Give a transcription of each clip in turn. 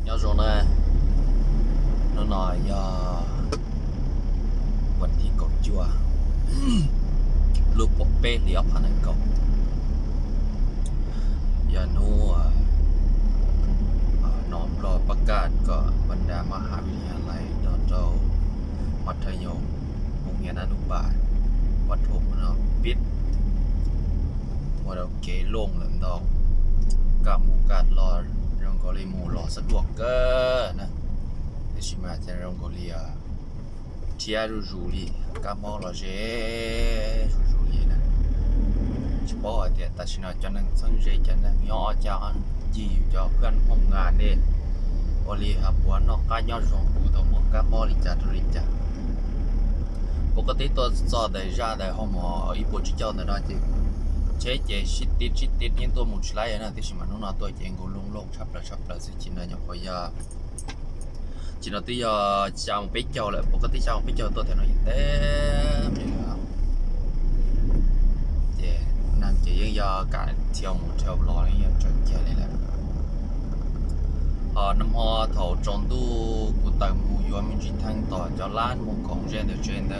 nhớ rồi nè nó nóiวันที่กดจัวลูกปกเป้เลี้ยวผ่านนั่นก็อย่านัวน้อมรอประกาศก็บรรดามหาวิทยาลัยดอนเจ้ามัธยมโรงเรียนอนุบาลวัดถมเนาะปิดว่าเราเกลงหลังดอกกับหมู่กาดรอเราก็เลยหมู่รอสะดวกเกินนะแต่ชิมาจะเราก็เรียที่รู้ลีกับมอลเจรู้ลีนะเฉพาะเดี๋ยวตัดสินใจนั้นสังเกตจะนั้นย้อนจากจีจะเพื่อนห้องงานเนี่ยบริหารวันนอกการย้อนส่งผู้ตัวมั่วกับบริจาคปกติตัวสอบได้จ้าได้ห้องหมออีปุ่นที่เจ้าเนี่ยนะจีเจ๊เจ๊ชิดติดยังตัวมุดไหลนะที่ชิมันนู่นตัวเจงกูลงชับละสิจินนะยังพอยาchỉ nói tới giờ chào biết chào lại có tí chào biết chào tôi thấy nó thế vậy đó thì nàng chỉ do cả theo lò này giờ chơi chơi này là năm họ thầu tròn tu của tàu mù do mình chỉ thăng tỏ cho lan một con gen được trên đó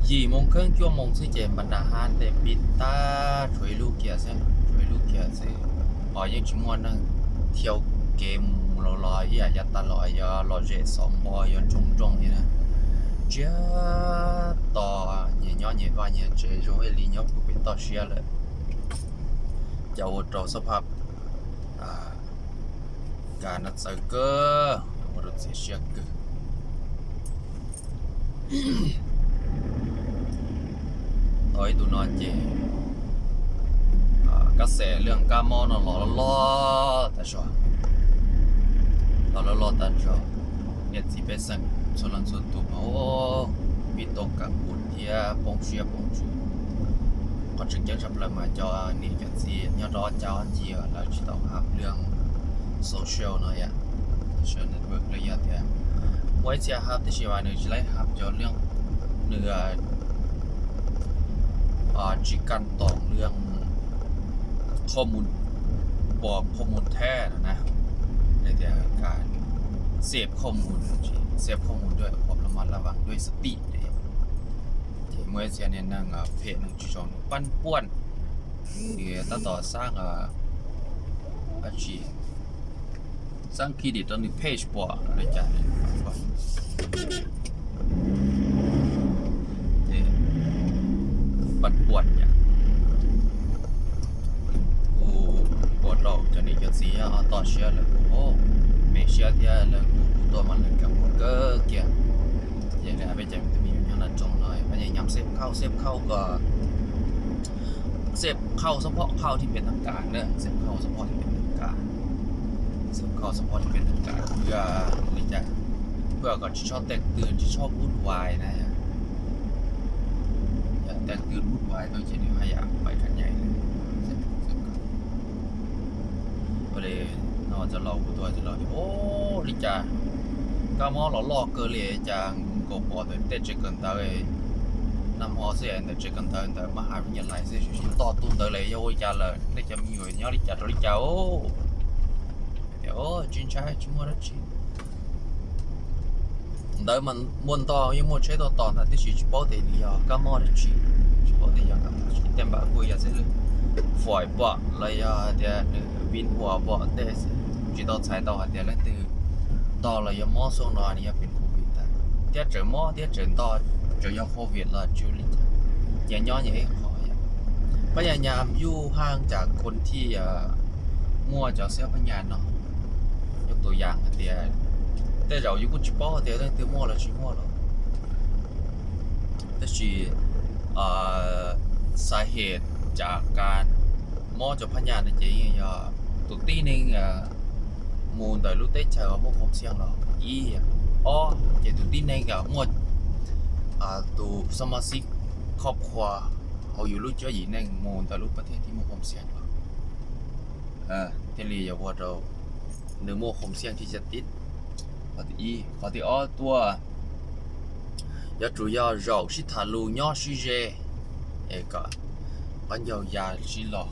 gì mong khơi cho mong sẽ chơi mình đã han để bị ta chuối lu kia sẽ những chúng mình đang theo gameลอยๆอย่าตลอดอย่ารอเจสองบอยจงนี่นะเจ้าต่อเนี่ยย้อนเนี่ยว่าเนี่ยเจจงไอ้ลีย้อนกูเป็นต่อเชียเลยจะวดสภาพการนัดเซอร์เกอร์วดเสียเกอร์ต่อยดูนอนเจกระแสเรื่องการมอนล้อแต่ชัวเราตัดจอเนี่ยที่เป็นสังส่วนตัวโอ้มีตกกับบุญเทียปงเชียก็จึงจะทำอะไรมาจอนี่กันสิเนี่ยรอเจ้าจีแล้วจะต้องหาเรื่องโซเชียลหน่อยอ่ะโซเชียลเน็ตเวิร์กระยะเดียวไว้จะหาที่ชีวาเนี่ยจะไล่หาจอเรื่องเนื้อจีกันต่อเรื่องข้อมูลบอกข้อมูลแท้นะในการเสพข้อมูลด้วยความระมัดระวังด้วยสติเนี่ยที่เมื่อเช้าเนี่ยนั่งเพจหนึ่งช่องปั้นป่วนที่ต่อสร้างอาชีพสร้างเครดิตตอนนี้เพจปออะไรจ้ะเนี่ยปั้นป่วนเนี่ยกูปวดเราจะนี่จะเสียต่อเชื่อเลยโอ้ไม่เชื่อที่แล้วกูตัวมันเลยกับก็เกี่ยอย่างนี้ไปจะมีอย่างนั้นจงหน่อยพยายามเซฟเข้าก็เซฟเข้าเฉพาะเข้าที่เป็นทางการเนี่ยเซฟเข้าเฉพาะที่เป็นทางการเพื่อก่อนที่ชอบแตกตื่นที่ชอบวุ่นวายนะฮะอย่าแตกตื่นวุ่นวายโดยเฉพาะให้อยากไปกันใหญ่เลยก็เลยนอนจะรอตัวจะรอโอ้ลิจ่ากามอหล่อเกลี่ยจางกบอดเตจกันตาเอนำฮอเสียแต่เจกันตาแต่มหาวิทยาลัยเสียชีวิตต่อตุ้มเลยโอ้ยจ่าเลยได้จะมีอยู่เนาะลิจ่าโอ้เดี๋ยวจินชายจิมัวรัชิเดี๋ยวมันมวนต่อยังมัวใช้ต่อนะที่ชีพอเดียวกามอรัชิพอเดียวกันเต็มแบบกูอยากเสียฝอยบ่เลยเดี๋ยววินหัวบ่แต่จิตเอาใช้ต่อเดี๋ยวแล้วตื่นต่อเลยยังมอส่งนอนนี่เป็นโควิดแต่เดี๋ยวเจอมอเดี๋ยวเจอต่อจะยังโควิดละจุลิอย่างย้อนอย่างให้ขอพยายามอยู่ห่างจากคนที่มั่วจากเสียพยานเนาะยกตัวอย่างเดี๋ยวแต่เราอยู่กุจิป้อเดี๋ยวได้ตื่นมั่วแล้วชิมั่วแล้วแต่ชีสาเหตุจากการมอจากพยานในใจตัวตีนึงมูลแต่รู้ได้เจอมั่วผมเสียงหรอเจตัวตีนึงมั่วตัวสมาชิกครอบครัวเขาอยู่รู้เจอหญิงนึงมูลแต่รู้ประเทศที่มั่วผมเสียงหรอเทลีอย่าว่าเราเนื้อมั่วผมเสียงที่จะติดพอที่ตัว要主要绕是塔路鸟是热，个ปัญญายาชิลอ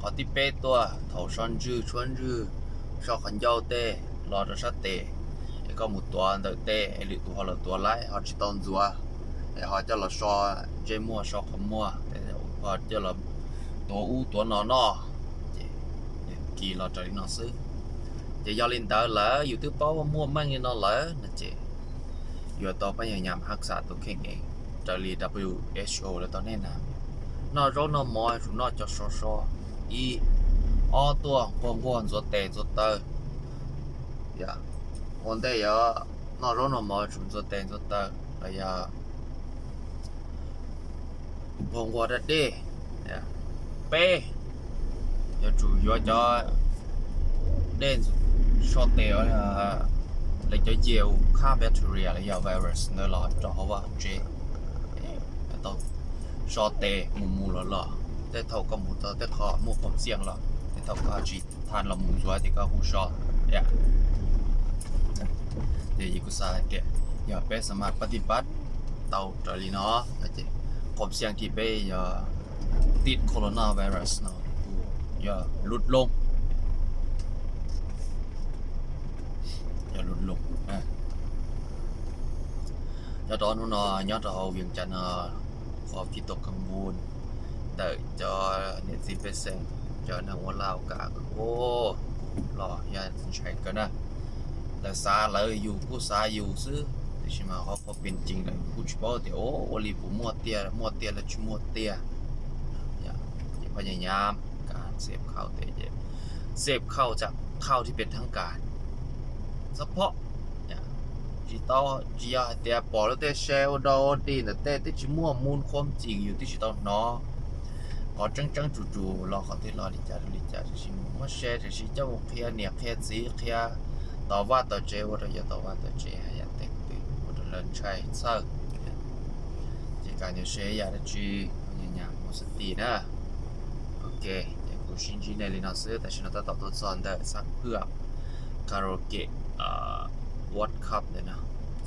พอที่เป๊ะตัวเถาช้อนจื้อชวนจื้อ cho khẩn dâu tê lo cho sát tê để có một tuần đợi tê để lựa tụ họ là tuần lái họ chỉ tồn rùa để họ cho là so dây mua so không mua để họ cho là tổ u tổ nó kỳ lo trời nó xứ chỉ do linh tờ lỡ YouTube bao mua mang như nó lỡ nè chị vừa to bây giờ nhằm hắc xạ tụ khen nghề trời li WHO là tao nên làm nó rốt nó mỏi chúng nó cho so y o tua con rồi tè rồi tơ dạ còn đây giờ nó rốt nó mỏi chúng rồi tè rồi tơ bây giờ con đó đi p giờ chủ yếu cho đen short tèo là lấy cho nhiềuค่า bacteria และยา virus เนื้อหลอดcho họ vào chế tao short tè mù lọแต่เท่ากับหมูแต่ขอหมูผมเสี่ยงหรอแต่เท่ากับจีทานละหมูสวยที่ก็หู short เนี่ยเดี๋ยวยิ่งกูสายเดี๋ยวอย่าไปสามารถปฏิบัติเตาจอรีเนาะนะจ๊ะผมเสี่ยงที่ไปอย่าติดโคโรนาไวรัสเนาะอย่าลดลงcho đó nó nhớ cho việc chân có phi tộc cầm buồn đợi cho nên xin về xem cho nó muốn lao cả ô lò ya chạy cái nè là xa lời dù cứ xa dù chứ thì mà họ có biến trình là cứ chỉ bảo thì ô li cũng mua tiền là chỉ mua tiền ya chỉพยายามการเสพข่าวแต่เสพข่าวจากข่าวที่เป็นทางการเฉพาะchỉ tao chỉ để bỏ nó để share đâu đi là để chỉ mua mônความจริงอยู่ที่chỉ tao nó có chân chủ lo có thể lo đi trả chỉ mua share chỉ cho một kia nè kia gì kia taoว่าtao chơi hoặc là taoว่าtao chơi hay là tiền hoặc là lần chơi sao chỉ cần nhiều share ya là chỉ nhà một sự tí nữa ok để cô xin chỉ này lên nó sẽ tại sao nó tao tốt hơn để sáng hứa karaoke World Cup này nè,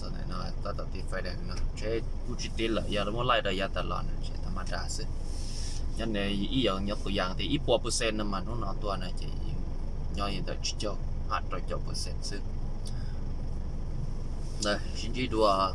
giờ này nó ta tập đi phải đây nè, chế cú chỉ tin là giờ nó muốn lại đời giờ tận lòn chế tham gia sự, nhân này ý dạng nhậpตัวอย่างthì ít bao percent mà nóตัวnày chỉ nhau như thế cho hạt rồi cho percent sự, đây xin chỉ đùa